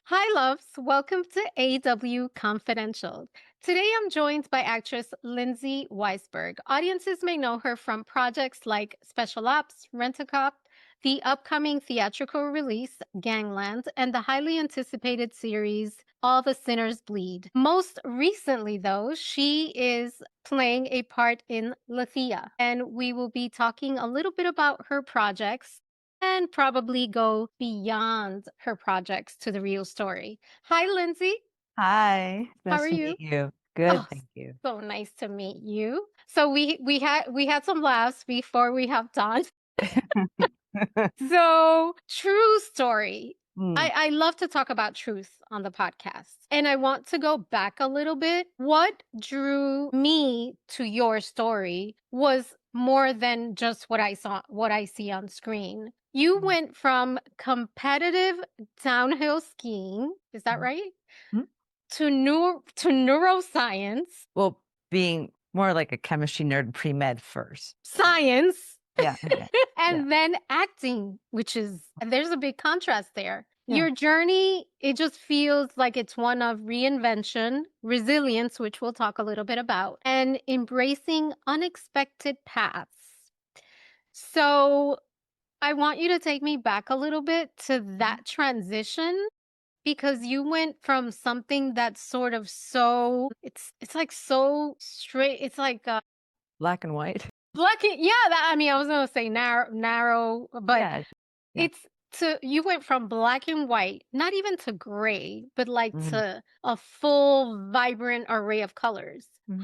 Hi, loves. Welcome to AW Confidential. Today I'm joined by actress Lindsay Weisberg. Audiences may know her from projects like Special Ops, Rent-A-Cop, the upcoming theatrical release, Gangland, and the highly anticipated series, All the Sinners Bleed. Most recently, though, she is playing a part in Lethia, and we will be talking a little bit about her projects and probably go beyond her projects to the real story. Hi, Lindsay. Hi, How nice are to you? meet you. Good, Oh, thank you. so nice to meet you. So we had some laughs before we hopped on. So, true story. Mm, I love to talk about truth on the podcast. And I want to go back a little bit. What drew me to your story was more than just what I see on screen. You mm, went from competitive downhill skiing, is that mm, right? mm. To neuroscience, Well, being more like a chemistry nerd pre-med first. science, Yeah, yeah, yeah. and then acting, which is, and there's a big contrast there. Yeah. Your journey, it just feels like it's one of reinvention, resilience, which we'll talk a little bit about, and embracing unexpected paths. So I want you to take me back a little bit to Mhm. that transition because you went from something that's sort of so it's like so straight. It's like Black and white. black. Yeah, I mean, I was gonna say narrow, but Yeah, yeah. it's to you went from black and white, not even to gray, but like Mhm, to a full vibrant array of colors. mhm.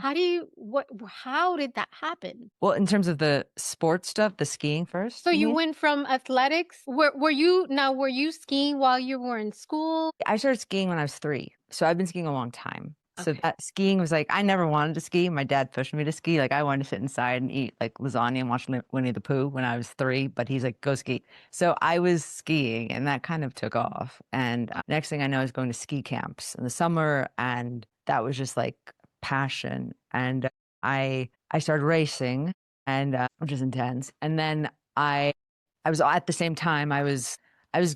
How did that happen? Well, in terms of the sports stuff, the skiing So first, you you mean? went from athletics. Were you skiing while you were in school? I started skiing when I was 3, so I've been skiing a long time. So Okay. that skiing was like I never wanted to ski. My dad pushed me to ski. Like I wanted to sit inside and eat like lasagna and watch Winnie the Pooh when I was 3, but he's like, go ski. So I was skiing and that kind of took off. And next thing I know, I was going to ski camps in the summer, and that was just like passion. And I started racing, and which is intense. And then I was at the same time I was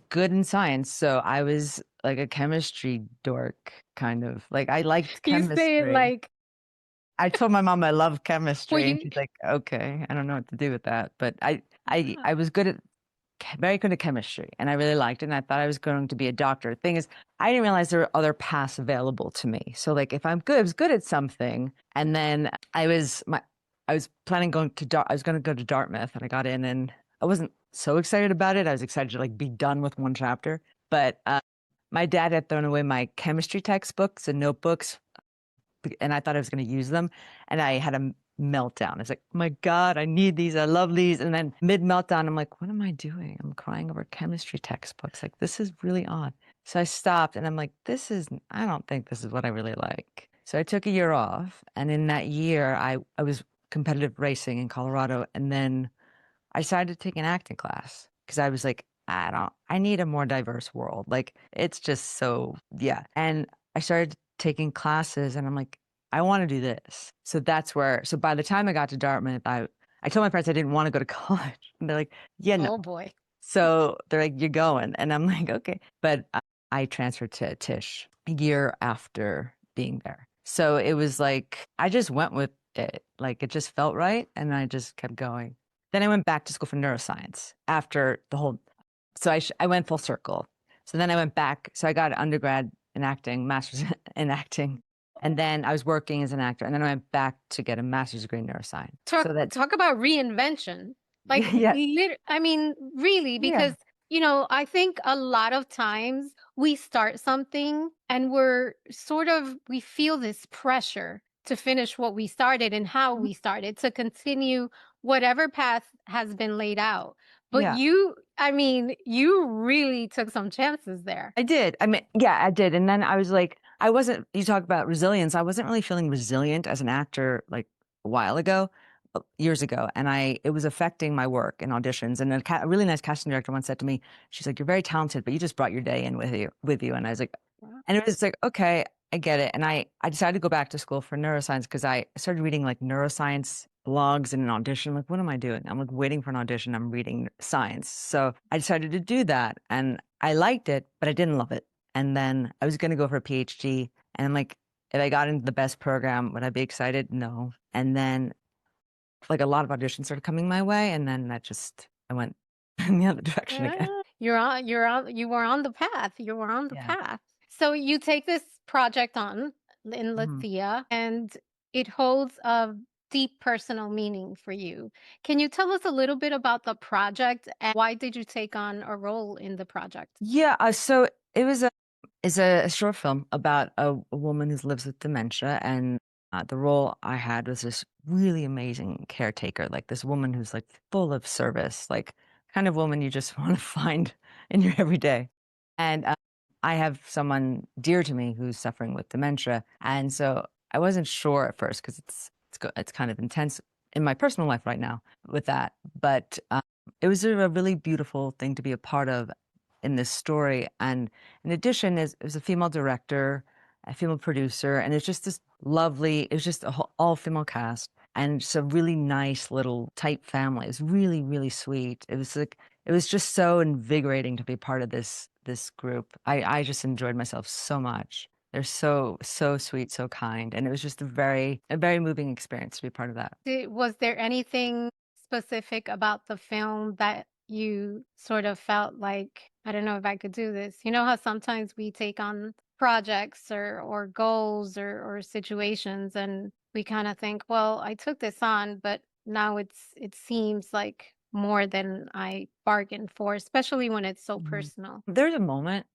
good in science, so I was like a chemistry dork, kind of. Like I liked You say it chemistry. like, I told my mom I love well, chemistry, and you she's like, "Okay, I don't know what to do with that." But I ah, I was good at very good at chemistry, and I really liked it, and I thought I was going to be a doctor. Thing is, I didn't realize there were other paths available to me. So like if I'm good, I was good at something, and then I was planning going to I was going to go to Dartmouth, and I got in, and I wasn't so excited about it. I was excited to like be done with one chapter, but my dad had thrown away my chemistry textbooks and notebooks, and I thought I was going to use them, and I had a meltdown. It's like, oh my God, I need these. I love these. And then mid meltdown, I'm like, what am I doing? I'm crying over chemistry textbooks. Like, this is really odd. So I stopped, and I'm like, I don't think this is what I really like. So I took a year off. And in that year, I was competitive racing in Colorado. And then I decided to take an acting class because I was like, I need a more diverse world. Like, it's just so, yeah. And I started taking classes, and I'm like, I want to do this. So by the time I got to Dartmouth, I told my parents I didn't want to go to college. And they're like, yeah, no. oh boy. So they're like, you're going. And I'm like, okay. But I transferred to Tisch a year after being there. So it was like, I just went with it. Like, it just felt right. And I just kept going. Then I went back to school for neuroscience after the whole, so I went full circle. So then I went back. So I got an undergrad in acting, master's in acting. And then I was working as an actor. And then I went back to get a master's degree in neuroscience. Talk So that, talk about reinvention. Like yeah, I mean, really, yeah. because I think a lot of times we start something and we feel this pressure to finish what we started and how we started, to continue whatever path has been laid out. But Yeah. I mean, you really took some chances there. I did. I mean, yeah, I did. And then I was like, you talk about resilience. I wasn't really feeling resilient as an actor like a while ago, years ago. And it was affecting my work and auditions. And a really nice casting director once said to me, she's like, you're very talented, but you just brought your day in with you. And I was like, Wow. and it was like, okay, I get it. And I decided to go back to school for neuroscience because I started reading like neuroscience blogs and an audition. Like, what am I doing? I'm like waiting for an audition. I'm reading science. So I decided to do that. And I liked it, but I didn't love it. And then I was going to go for a PhD. And I'm like, if I got into the best program, would I be excited? No. And then like a lot of auditions started coming my way. And then I went in the other direction again. You were on the path. You were on the Yeah. path. So you take this project on in Mhm. Lethia, and it holds a deep personal meaning for you. Can you tell us a little bit about the project and why did you take on a role in the project? Yeah. So it was it's a short film about a woman who lives with dementia. And the role I had was this really amazing caretaker, like this woman who's like full of service, like kind of woman you just want to find in your everyday. And I have someone dear to me who's suffering with dementia. And so I wasn't sure at first because it's kind of intense in my personal life right now with that. But it was a really beautiful thing to be a part of in this story. And in addition, it was a female director, a female producer, and it's just this lovely, it was just a whole, all female cast. And just a really nice little tight family. It was really, really sweet. It was like, it was just so invigorating to be part of this group. I just enjoyed myself so much. They're so sweet, so kind. And it was just a very moving experience to be part of that. Was there anything specific about the film that you sort of felt like, I don't know if I could do this? You know how sometimes we take on projects or goals or situations and we kind of think, well, I took this on, but now it seems like more than I bargained for, especially when it's so Mhm. personal. There's a moment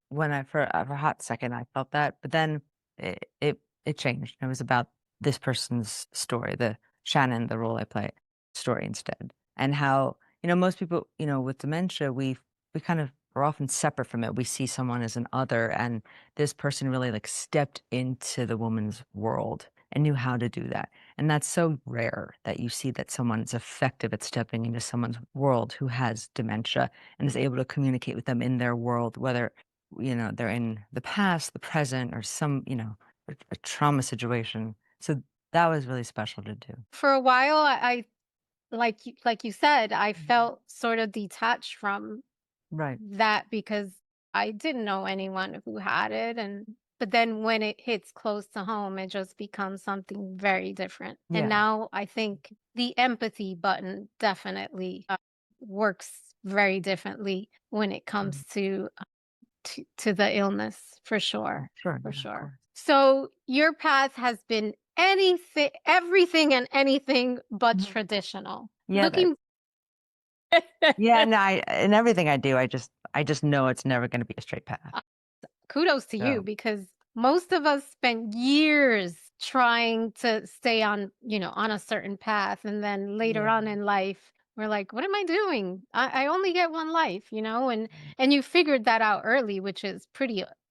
when for a hot second I felt that, but then it changed. It was about this person's story, the Shannon, the role I play, story instead, and how most people with dementia we kind of are often separate from it. We see someone as an other, and this person really like stepped into the woman's world and knew how to do that. And that's so rare that you see that someone is effective at stepping into someone's world who has dementia and is able to communicate with them in their world, whether, they're in the past, the present, or some, a trauma situation. So that was really special to do. For a while, I like you said, I Mhm. felt sort of detached from Right. that because I didn't know anyone who had it, and but then when it hits close to home, it just becomes something very different. And Yeah. now I think the empathy button definitely works very differently when it Mhm. comes to the illness, Oh, for yeah, of sure. course. So your path has been anything, everything, and anything but Mhm. traditional. Yeah, Looking yeah, no, in everything I do, I just know it's never going to be a straight path. kudos to you So, because most of us spent years trying to stay on, on a certain path. And then later yeah. on in life, we're like, what am I doing? I only get one life, and you figured that out early, which is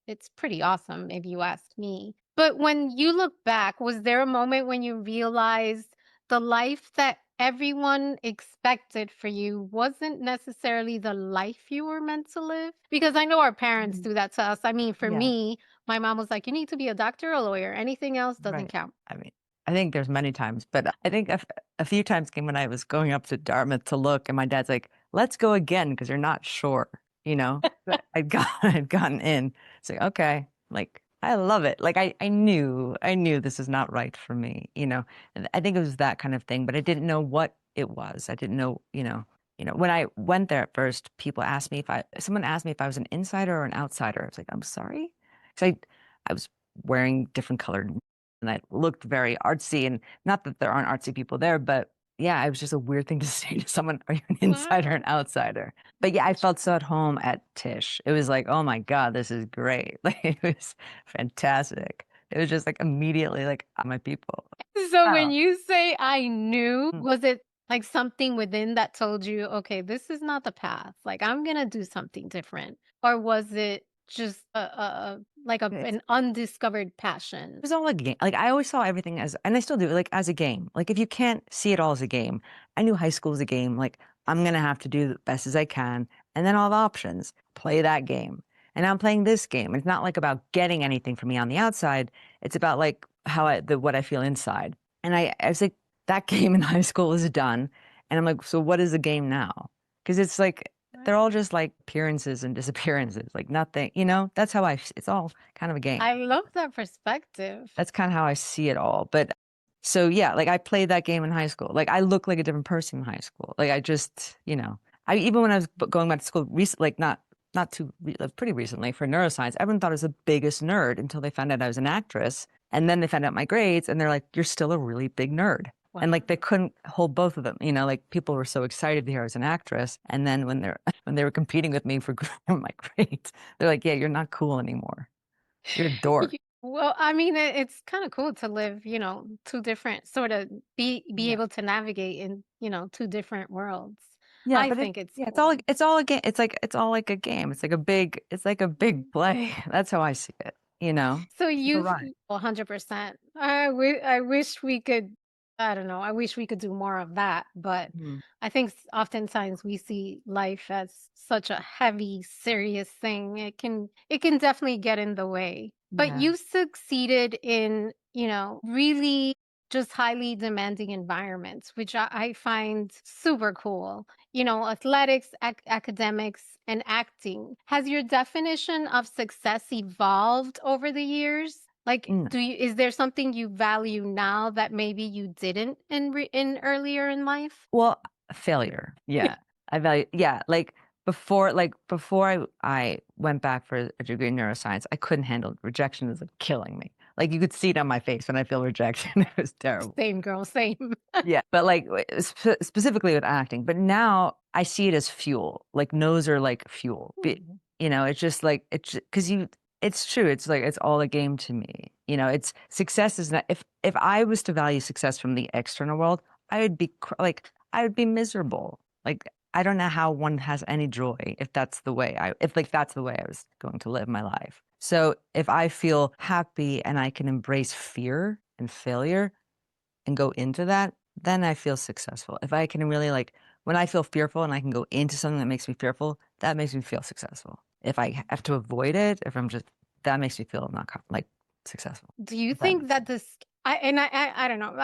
it's pretty awesome if you ask me. But when you look back, was there a moment when you realized the life that everyone expected for you wasn't necessarily the life you were meant to live? Because I know our parents Mhm. do that to us. I mean, for Yeah. me, my mom was like, "You need to be a doctor or a lawyer. Anything else doesn't Right. count." I mean, I think there's many times, but I think a few times came when I was going up to Dartmouth to look, and my dad's like, "Let's go again because you're not sure," you know. But I'd gotten in. It's like okay, like I love it. Like I knew this is not right for me, you know. And I think it was that kind of thing, but I didn't know what it was. I didn't know, when I went there at first, someone asked me if I was an insider or an outsider. I was like, I'm sorry, because I was wearing different colored and I looked very artsy. And not that there aren't artsy people there, but yeah, it was just a weird thing to say to someone, are you an insider or an outsider? But yeah, I felt so at home at Tish. It was like, oh my God, this is great. Like it was fantastic. It was just like immediately like my people. So when Oh. you say I knew, Mm. was it like something within that told you, okay, this is not the path. Like I'm gonna do something different, or was it just like It's an undiscovered passion? It was all a game. Like I always saw everything as, and I still do, like as a game. Like if you can't see it all as a game, I knew high school was a game. Like I'm gonna have to do the best as I can, and then all the options, play that game. And I'm playing this game. It's not like about getting anything from me on the outside. It's about like what I feel inside. And I was like, that game in high school is done. And I'm like, so what is the game now? Because it's like they're all just like appearances and disappearances, like nothing, you know, that's how it's all kind of a game. I love that perspective. That's kind of how I see it all. But so yeah, like I played that game in high school. Like I look like a different person in high school. Like I just, you know, I even when I was going back to school, like not too pretty recently for neuroscience, everyone thought I was the biggest nerd until they found out I was an actress, and then they found out my grades, and they're like, "You're still a really big nerd." And Wow. like they couldn't hold both of them, you know, like people were so excited to hear I was an actress. And then when they're when they were competing with me for my grades, they're like, "Yeah, you're not cool anymore. You're a dork." Well, I mean, it's kind of cool to live, two different sort of be Yeah. able to navigate in, two different worlds. Yeah, I but think it's yeah, cool. it's all a game. It's like it's all like a game. It's like a big play. That's how I see it, you know? So It's a you've ride. 100%. I wish we could, I don't know, I wish we could do more of that, but Mhm. I think oftentimes we see life as such a heavy, serious thing. It can definitely get in the way. But Yeah. you succeeded in, really just highly demanding environments, which I find super cool. Athletics, academics, and acting. Has your definition of success evolved over the years? Like, Mm. is there something you value now that maybe you didn't in earlier in life? Well, failure. Yeah. I value, yeah, like before I went back for a degree in neuroscience, I couldn't handle rejection. It was like killing me. Like you could see it on my face when I feel rejection. It was terrible. Same girl, same. Yeah, but like specifically with acting, but now I see it as fuel. Like no's are like fuel. Hmm. You know, it's just like it's because you. It's true. It's like it's all a game to me. You know, it's success is not. If I was to value success from the external world, I would be like I would be miserable. Like I don't know how one has any joy if that's the way if like that's the way I was going to live my life. So if I feel happy and I can embrace fear and failure and go into that, then I feel successful. If I can really like, when I feel fearful and I can go into something that makes me fearful, that makes me feel successful. If I have to avoid it, if I'm just, that makes me feel not like successful. Do you If that think makes that sense. this I don't know.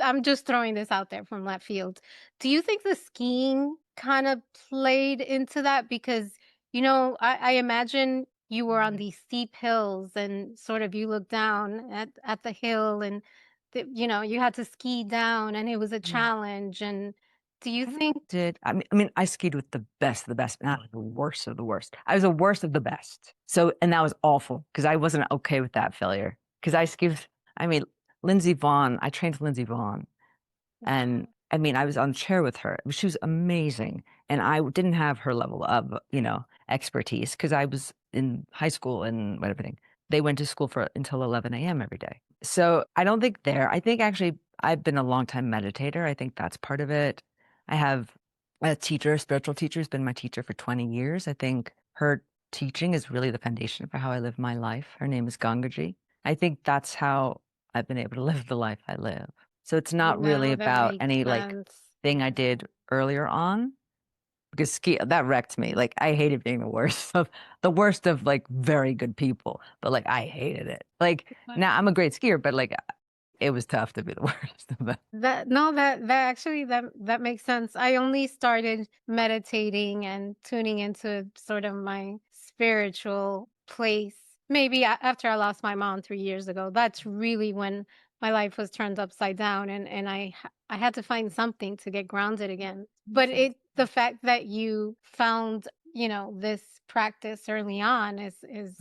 I'm just throwing this out there from left field. Do you think the skiing kind of played into that? Because, I imagine you were on Mhm. these steep hills and sort of you look down at the hill and you had to ski down and it was a Yeah. challenge. And do you I never think did. I mean, I skied with the best of the best, not like the worst of the worst. I was the worst of the best. So, and that was awful because I wasn't okay with that failure. Because I skied, I mean, Lindsay Vaughn, I trained with Lindsay Vaughn. And wow. I mean, I was on chair with her. She was amazing. And I didn't have her level of, you know, expertise because I was in high school and everything. They went to school for until 11 a.m. every day. So I don't think there. I think actually I've been a long time meditator. I think that's part of it. I have a teacher, a spiritual teacher, who's been my teacher for 20 years. I think her teaching is really the foundation for how I live my life. Her name is Gangaji. I think that's how I've been able to live the life I live. So it's not really No, that about makes any like sense. thing I did earlier on because ski that wrecked me. Like I hated being the worst of like very good people, but like I hated it. Like now I'm a great skier, but like it was tough to be the worst of them. That no, that actually that makes sense. I only started meditating and tuning into sort of my spiritual place maybe after I lost my mom 3 years ago. That's really when my life was turned upside down and I had to find something to get grounded again. But Makes sense. the fact that you found, this practice early on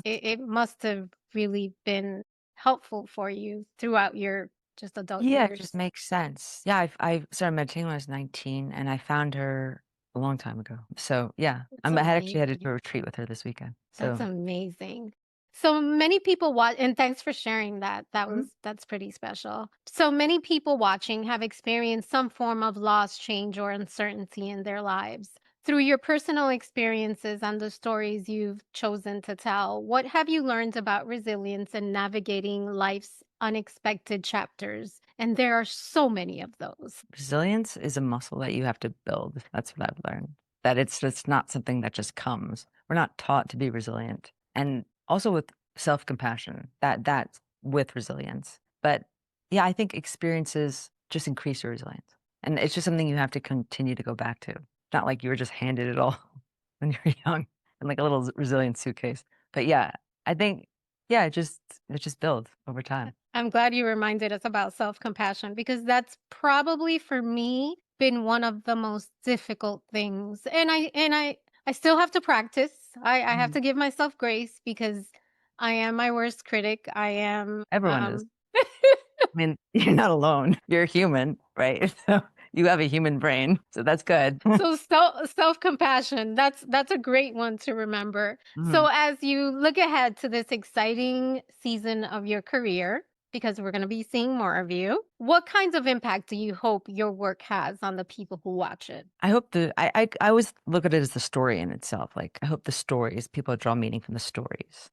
it must have really been helpful for you throughout your just adult Yeah, it just years. makes sense. Yeah, I started meditating when I was 19 and I found her a long time ago. So yeah, That's I had actually headed to amazing. a retreat with her this weekend. That's So amazing. So many people watch, and thanks for sharing that. Mhm. That's pretty special. So many people watching have experienced some form of loss, change, or uncertainty in their lives. Through your personal experiences and the stories you've chosen to tell, what have you learned about resilience and navigating life's unexpected chapters? And there are so many of those. Resilience is a muscle that you have to build. That's what I've learned. That it's just not something that just comes. We're not taught to be resilient. And also with self-compassion, that's with resilience. But yeah, I think experiences just increase your resilience. And it's just something you have to continue to go back to. Not like you were just handed it all. when you're young and like a little resilient suitcase. But yeah, I think, yeah, it just builds over time. I'm glad you reminded us about self-compassion because that's probably for me been one of the most difficult things. And I still have to practice. I have Mhm. to give myself grace because I am my worst critic. I am Everyone is. I mean, you're not alone. You're human, right? So you have a human brain, so that's good. so self-compassion, that's a great one to remember. So Mhm. as you look ahead to this exciting season of your career, because we're going to be seeing more of you, what kinds of impact do you hope your work has on the people who watch it? I hope I always look at it as the story in itself. Like I hope the stories, people draw meaning from the stories.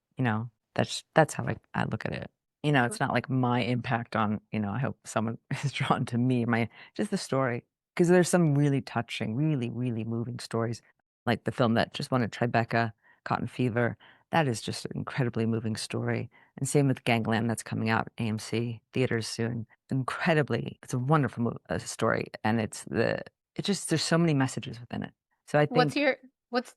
That's how I look at it. It's not like my impact on, I hope someone is drawn to me, my just the story. Because there's some really touching, really, really moving stories. Like the film that just won a Tribeca, Cotton Fever. That is just an incredibly moving story. And same with Gangland that's coming out AMC theaters soon. It's a wonderful story. And there's so many messages within it. So I What's think your what's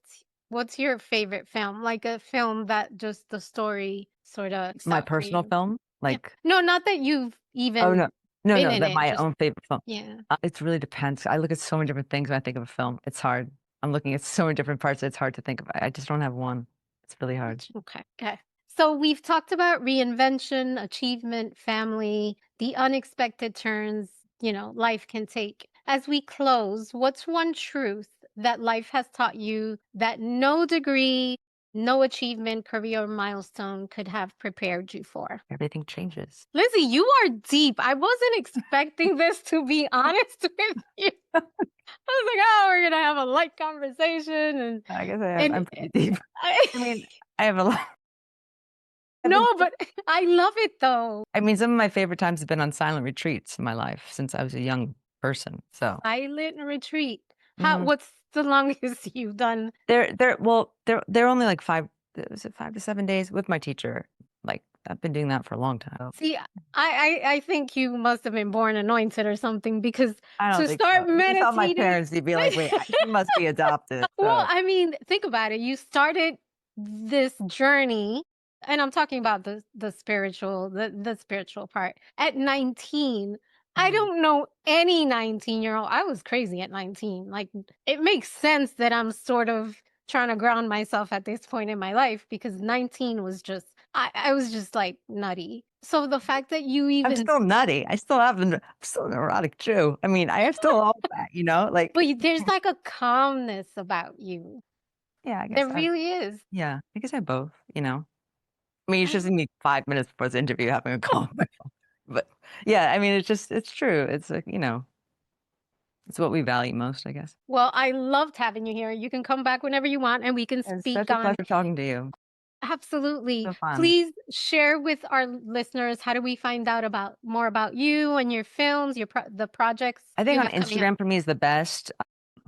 what's your favorite film? Like a film that just the story sort of sticks my out for personal you? film, Yeah. like, No, not that you've oh even no, no, been no, in that it, my just own favorite film. yeah. It really depends. I look at so many different things when I think of a film. It's hard. I'm looking at so many different parts. It's hard to think of. I just don't have one. It's really hard. Okay. Okay. So we've talked about reinvention, achievement, family, the unexpected turns, life can take. As we close, what's one truth that life has taught you that no degree, no achievement, career milestone could have prepared you for? Everything changes. Lizzie, you are deep. I wasn't expecting this, to be honest with you. I was like, "Oh, we're gonna have a light conversation," I guess and I'm pretty deep. I I mean, I have a lot. I've no, been but I love it though. I mean, some of my favorite times have been on silent retreats in my life since I was a young person. So, Silent retreat. mhm. What's the longest you've done? They're only like 5 to 7 days with my teacher. Like I've been doing that for a long time. See, I think you must have been born anointed or something because I don't to think so. start If you saw my meditating. parents, you'd be like, "Wait, she must be adopted." Well, So, I mean, think about it. You started this journey, and I'm talking about the spiritual part at 19. I mhm. don't know any 19-year-old. I was crazy at 19. Like it makes sense that I'm sort of trying to ground myself at this point in my life because 19 was just I was just like nutty. So the fact that you I'm even still nutty. I'm still a neurotic Jew. I mean, I have still all that, but like, there's like a calmness about you. yeah, I guess There really is. I guess I both. I mean, you should see me 5 minutes before the interview having a call on my phone. But yeah, I mean, it's true. It's like, it's what we value most, I guess. Well, I loved having you here. You can come back whenever you want and we can It's speak such a on pleasure talking to you. absolutely. So fun. Please share with our listeners how do we find out about more about you and your films, the projects I you think on have coming up. Instagram for me is the best.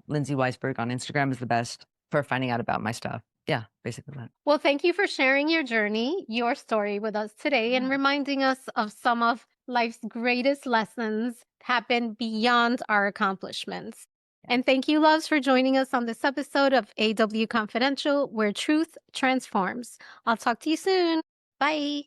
Lindsay Weisberg on Instagram is the best for finding out about my stuff. Yeah, basically that. Well, thank you for sharing your journey, your story with us today and Yeah. reminding us of some of life's greatest lessons happen beyond our accomplishments. Yeah. And thank you, loves, for joining us on this episode of AW Confidential, where truth transforms. I'll talk to you soon. Bye.